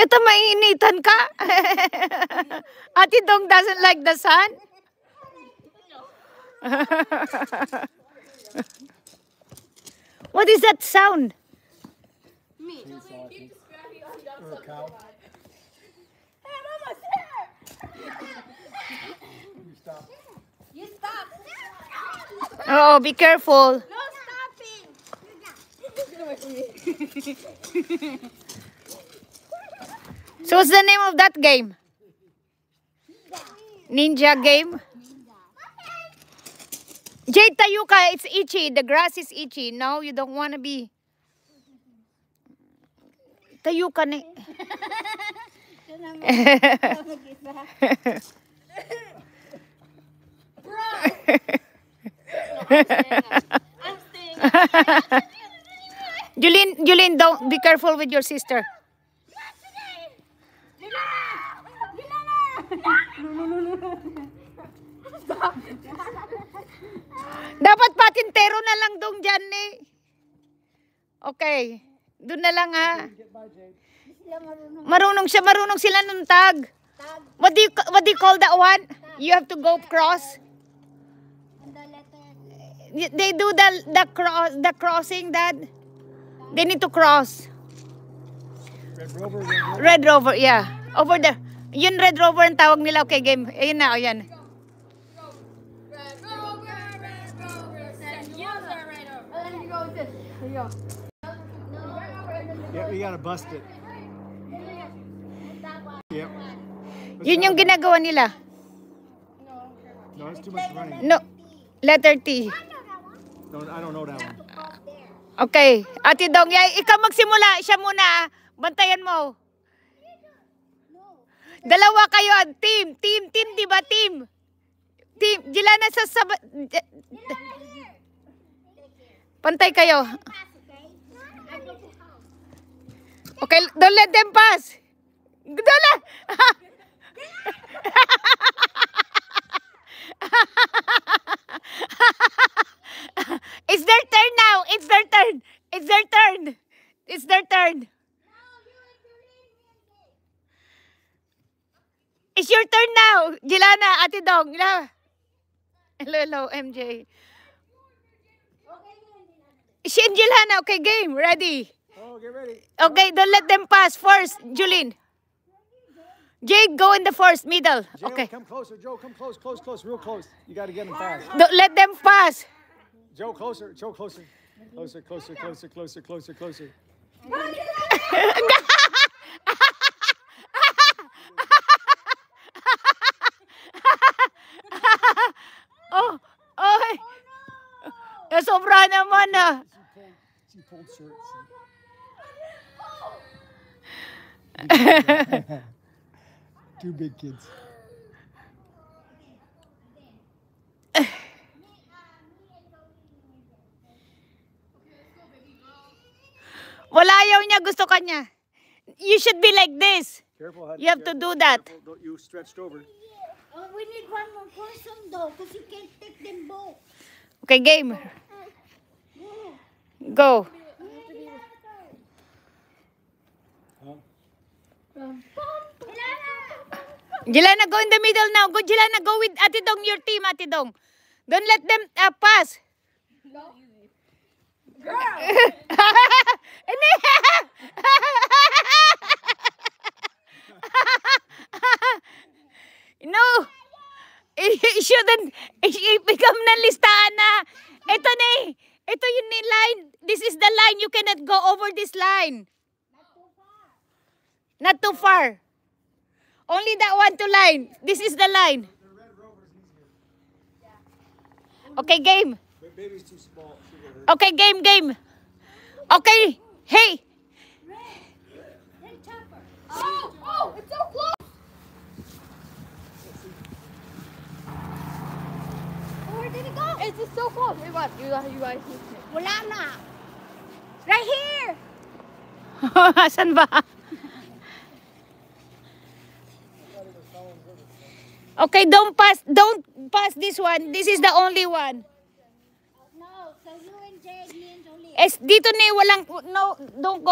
Ito mainitan ka. Ate Dong doesn't like the sun. What is that sound? Me. Or a cow. Hey, Mama, sit. You stop. You stop. Oh, be careful. No stopping. So what's the name of that game? Ninja game? Jade, tayo ka. It's itchy. The grass is itchy. No, you don't want to be. Tayo ka na. Bro. I'm staying. Julene, don't be careful with your sister. Dapat patintero na lang dong dyan eh. Okay. Doon na lang ha. Marunong sila nung tag. What do you call that one? You have to go cross. They do the crossing, Dad. They need to cross. Red Rover, yeah. Over there. Yun Red Rover ang tawag nila. Okay, game. Ayun na, ayan. Yeah, you gotta bust it. Yep. Yun yung ginagawa nila. No, it's too much running. No. Letter T. No, I don't know that one. Okay. Ate Dong, ikaw magsimula. Siya muna. Bantayan mo. Dalawa kayo. Team, di ba? Team. Jilana sa pantay kayo. Okay, don't let them pass. Dala. It's their turn now. It's their turn. It's their turn. It's their turn. It's your turn now. Jilana, Ate Dong. Hello, MJ. She and Jilana. Okay, game. Ready. Oh, get ready. Okay, don't let them pass. First, Julene. Jade, go in the first, middle. Joe, Okay. come closer. Joe, come close, real close. You gotta get him fast. Don't let them pass. Joe, closer. Joe, closer. Closer. Oh. Sobra naman ah. She pulled shirts. Two big kids. Wala, ayaw niya. Gusto ka niya. You should be like this. Careful, honey. You have to do that. Careful, you stretched over. Oh, we need one more person though, because you can't take them both. Okay, game. Go. Jilana, go in the middle now. Go, Jilana, go with Ate Dong, your team, Ate Dong. Don't let them pass. No. It shouldn't. Become na listahan na. Ito na eh. Ito yung line. This is the line. You cannot go over this line. Not too far. Only that one to line. This is the line. Okay, game. Baby's too small. Okay, game. Okay. Hey. Oh, it's so close. Where did it go? It's just so close. Wait, what? You guys see it. Wala na. Right here. Saan ba? Okay, don't pass this one. This is the only one. No, so you and Jade, me and Jolie. Dito na walang, no, don't go.